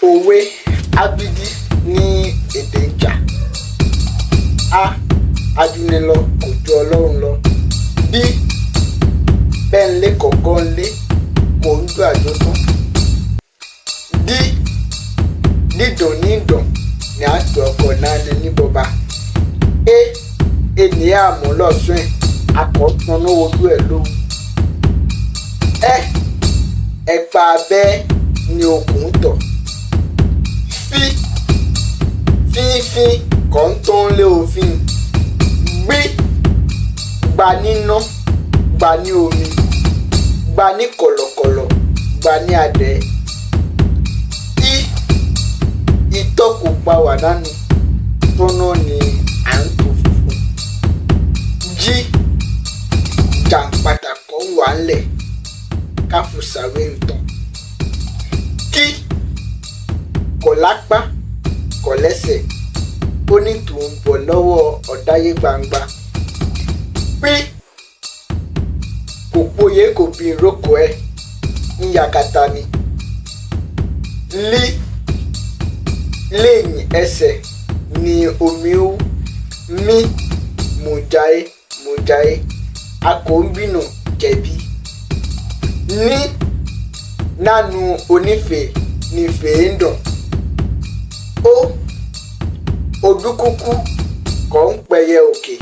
òwe ABD ní èdè Itcha. A ajuni lọ kò ju Ọlọ́run lọ. B bẹ́ẹ̀ ń lé kọ̀ọ̀kan lé mò ń dún àjọ tán. D dídùn ní ìdùn ní àjọ ọkọ̀ náà ní níbọba. E ènìyàn àmọ́ lọ́sùn ẹ̀ akọ̀ọ̀tàn náà ojú ẹ̀ lówó. Ẹ̀pà abẹ́ ni okùn tọ̀. Fífín kàn tó ń lé òfin. Gbé gba níná gba ní omi gba ní kọ̀lọ̀kọ̀lọ̀ gba ní adẹ́. Itọ́ kò pa wà dànù tọ́nà ni à ń tò funfun. Jí jàǹpàtà kan wà ńlẹ̀ káfùsàwé ntàn. Kí kọ̀ lápá kọ̀ lẹ́sẹ̀ ó ní tòun bọ̀ lọ́wọ́ ọ̀dáyé gbangba. Pí kò póye kò bí ìrókò ẹ̀ ń yakata ni. Lẹ́yìn ẹsẹ̀ ni omi ó mí mùjáyé a kò ń bínú jẹ̀bi. Ní nánu onífèé ni fèé ń dùn. Odúkúkú kàn ń pẹyẹ òkè.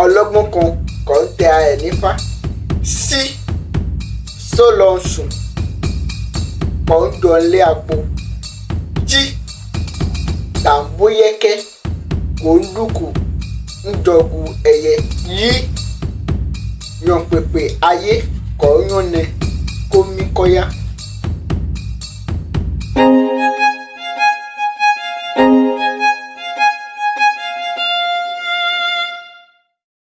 Ọlọ́gbọ́n kan kàn ń tẹ ẹ̀ nífà. Sólọ́sùn kàn ń dọ̀lé àpò. Jí tàǹbóyẹ́kẹ́ kò ń dúkù ń jọgu ẹyẹ. Yí yànpèpè ayé kàn ń yànnẹ kó mí kọ́yá.